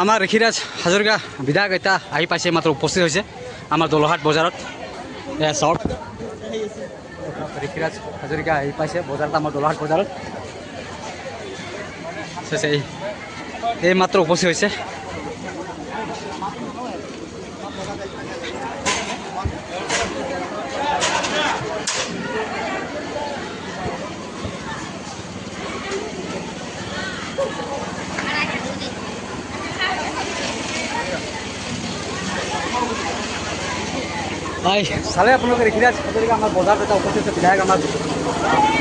আমাৰ ঋষিৰাজ হাজৰিকা বিধায়ক এটা আহি পাইছে, মাত্ৰ উপস্থিত হৈছে আমাৰ দলহাট বজাৰত। এয়া চাওক, ঋষিৰাজ হাজৰিকা আহি পাইছে বজাৰত, আমাৰ দলহাট বজাৰত। এই মাত্ৰ উপস্থিত হৈছে। হয়, চালে আপোনালোকে ঋষিৰাজ হাজৰিকা আমাৰ বজাৰত এটা উপস্থিত হৈছে, বিধায়ক আমাৰ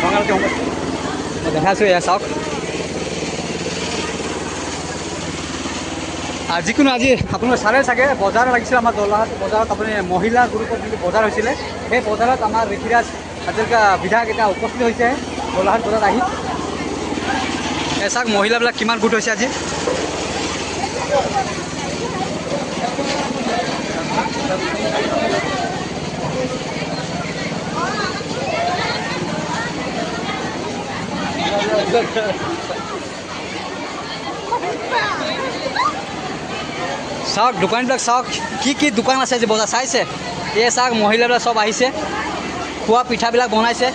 ৰঙালতি সমষ্টি দেখাইছোঁ। এয়া চাওক, যিকোনো আজি আপোনালোকে চালে চাগে বজাৰ লাগিছিল আমাৰ দলহাট বজাৰত। আপুনি মহিলা গ্ৰুপত যিটো বজাৰ হৈছিলে, সেই বজাৰত আমাৰ ঋষিৰাজ হাজৰিকা বিধায়ক এটা উপস্থিত হৈছে দলহাট বজাৰত আহি। এয়া চাওক মহিলাবিলাক কিমান গোট হৈছে আজি। চাওক দোকানবিলাক চাওক, কি দোকান আছে যে বজাৰ চাইছে। এই চাওক মহিলাবিলাক চব আহিছে, খোৱা পিঠাবিলাক বনাইছে।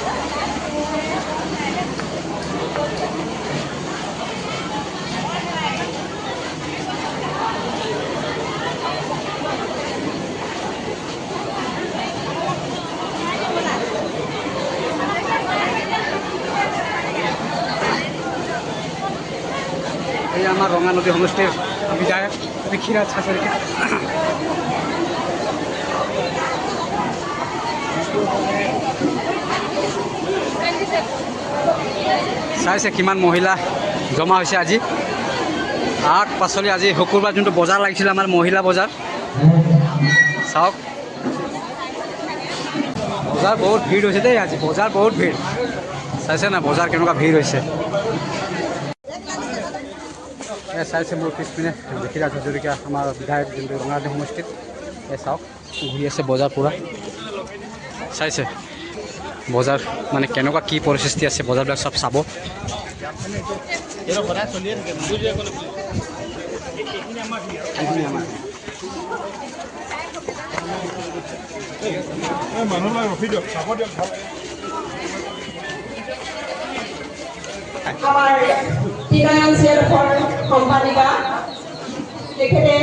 এই আমাৰ ৰঙানদী সমষ্টিৰ বিধায়ক ঋষিৰাজ হাজৰিকা। চাইছে কিমান মহিলা জমা হৈছে আজি। শাক পাচলি আজি শুকুৰবাৰ যোনটো বজাৰ লাগিছিলে আমাৰ মহিলা বজাৰ, চাওক বজাৰ বহুত ভিৰ হৈছে দেই আজি, বজাৰ বহুত ভিৰ। চাইছে না বজাৰ কেনেকুৱা ভিৰ হৈছে। চাইছে মোৰ পিছপিনে ঋষিৰাজ হাজৰিকা আমাৰ বিধায়ক যোনটো ৰঙানদী সমষ্টিত। এই চাওক ঘূৰি আছে বজাৰ পূৰা। চাইছে বজাৰ মানে কেনেকুৱা কি পৰিস্থিতি আছে, বজাৰবিলাক চব চাব। আমাৰ ফিনান্সিয়েল সম্পাদিকা তেখেতে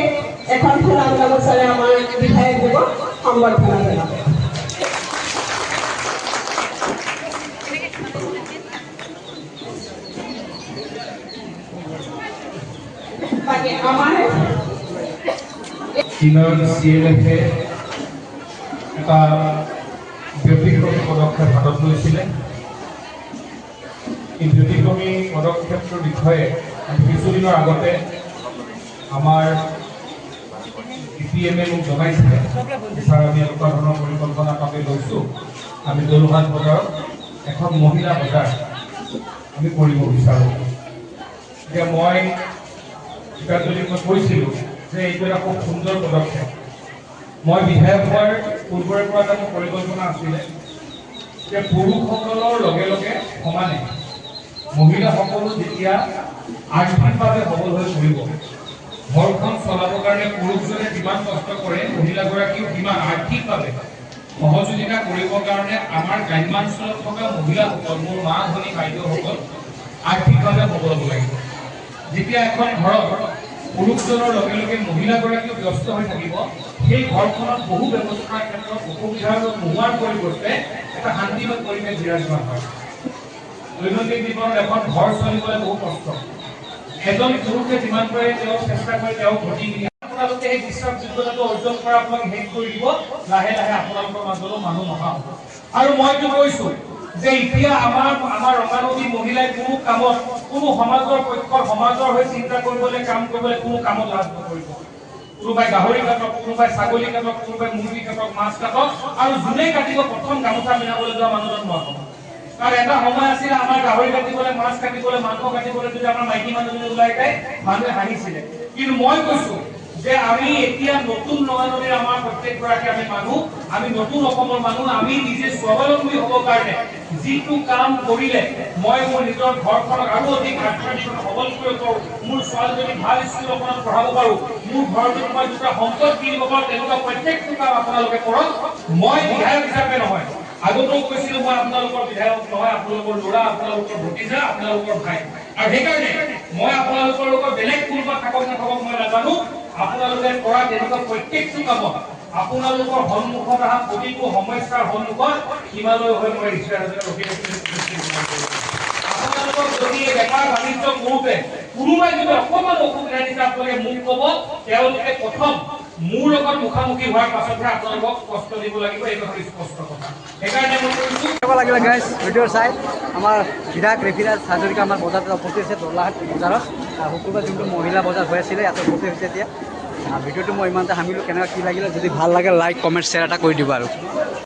এখন ফুলাম গামোচাৰে আমাৰ বিধায়কজনক সম্বৰ্ধনা জনাব। বাকী আমাৰ ফিনান্সিয়েলে এটা ব্যতিক্ৰমী পদক্ষেপ হাতত লৈছিলে। এই ব্যতিক্ৰমী পদক্ষেপটোৰ বিষয়ে কিছুদিনৰ আগতে আমাৰ DPM মোক জনাইছিলে, ছাৰ আমি এনেকুৱা ধৰণৰ পৰিকল্পনা আমি লৈছোঁ, আমি দলহাট বজাৰত এখন মহিলা বজাৰ আমি কৰিব বিচাৰোঁ। এতিয়া মই যদি মই কৈছিলোঁ যে এইটো এটা খুব সুন্দৰ পদক্ষেপ। মই বিধায়ক হোৱাৰ পূৰ্বৰে পৰা এটা মোৰ পৰিকল্পনা আছিলে যে পুৰুষসকলৰ লগে লগে সমানে মহিলাসকলো যেতিয়া আৰ্থিকভাৱে সবল হৈ পৰিব, ঘৰখন চলাবৰ কাৰণে পুৰুষজনে যিমান কষ্ট কৰে মহিলাগৰাকীও সিমান আৰ্থিকভাৱে সহযোগিতা কৰিবৰ কাৰণে আমাৰ গ্ৰাম্যাঞ্চলত থকা মহিলাসকল, মোৰ মা ভনী বাইদেউসকল আৰ্থিকভাৱে সবল হ'ব লাগিব। যেতিয়া এখন ঘৰত পুৰুষজনৰ লগে লগে মহিলাগৰাকীও ব্যস্ত হৈ থাকিব, সেই ঘৰখনত বহু ব্যৱস্থাৰ ক্ষেত্ৰত অসুবিধা নোহোৱাৰ পৰিৱৰ্তে এটা শান্তিময় পৰিৱেশ বিৰাজমান হয়। দৈনন্দিন জীৱনত এখন ঘৰ চলিবলৈ বহু কষ্ট। এজন পুৰুষে যিমান পাৰে তেওঁ চেষ্টা কৰে তেওঁ ঘটি কিনে আপোনালোকে এই বিশ্বাসযোগ্যতাটো অৰ্জন কৰা আপোনাক শেষ কৰি দিব। লাহে লাহে আপোনালোকৰ মাজলৈ মানুহ নহা হ'ব। আৰু মইতো কৈছোঁ যে এতিয়া আমাৰ ৰঙানদী মহিলাই কোনো কামত, কোনো সমাজৰ পক্ষৰ সমাজৰ হৈ চিন্তা কৰিবলৈ কাম কৰিবলৈ কোনো কামত লাজ নকৰিব। কোনোবাই গাহৰি কাটক, কোনোবাই ছাগলী কাটক, কোনোবাই মুৰ্গী কাটক, মাছ কাটক, আৰু যোনে কাটিব প্ৰথম গামোচা মিলাবলৈ যোৱা মানুহজন নোৱাৰিব। কাৰণ এটা সময় আছিল আমাৰ গাহৰি কাটিবলৈ, মাছ কাটিবলৈ, মাংস কাটিবলৈ যদি আমাৰ মাইকী মানুহজনী ওলাই যায় মানুহে হাঁহিছিলে। কিন্তু মই কৈছোঁ যে আমি এতিয়া নতুন ৰঙানদীৰ আমাৰ প্ৰত্যেকগৰাকী আমি মানুহ, আমি নতুন অসমৰ মানুহ, আমি নিজে স্বাৱলম্বী হ'বৰ কাৰণে যিটো কাম কৰিলে মই মোৰ নিজৰ ঘৰখনক আৰু অধিক আৰ্থিক সবল কৰিব পাৰোঁ, মোৰ ছোৱালীজনী ভাল স্কুল এখনত পঢ়াব পাৰোঁ, মোৰ ঘৰটোত মই দুটা সম্পদ কিনিব পাৰোঁ, তেনেকুৱা প্ৰত্যেকটো কাম আপোনালোকে কৰক। মই বিধায়ক হিচাপে নহয়, আগতেও কৈছিলো মই আপোনালোকৰ বিধায়ক নহয়, আপোনালোকৰ ল'ৰা, আপোনালোকৰ ভতিজা, আপোনালোকৰ ভাই। আৰু সেইকাৰণে মই আপোনালোকৰ লগত বেলেগ কোনোবা থাকক নাথাকক মই নাজানো, আপোনালোকে কৰা তেনেকুৱা প্ৰত্যেকটো কামত আপোনালোকৰ সন্মুখত অহা প্ৰতিটো সমস্যাৰ সন্মুখত হিমালয় হৈ মই ৰিক্সা ৰখি আপোনালোকক যদি বেপাৰ বাণিজ্য কৰোঁতে কোনোবাই যদি অকণমান অসুবিধা দিছে আপোনালোকে মোক ক'ব, তেওঁলোকে প্ৰথম মোৰ লগত মুখামুখি হোৱাৰ পাছতহে আপোনালোকক কষ্ট দিব লাগিব, এই কথা স্পষ্ট কথা। সেইকাৰণে মই কৈছোঁ লাগিলে গাইজ ভিডিঅ' চাই আমাৰ বিধায়ক ৰেভিৰাজ হাজৰিকা আমাৰ বজাৰত উপস্থিত হৈছে, দলাহাট বজাৰত শুকুৰবাৰ যোনটো মহিলা বজাৰ হৈ আছিলে ইয়াতে উপস্থিত হৈছে এতিয়া। ভিডিঅ'টো মই ইমানতে সামিলোঁ, কেনেকুৱা কি লাগিলে, যদি ভাল লাগে লাইক কমেণ্ট শ্বেয়াৰ এটা কৰি দিব আৰু।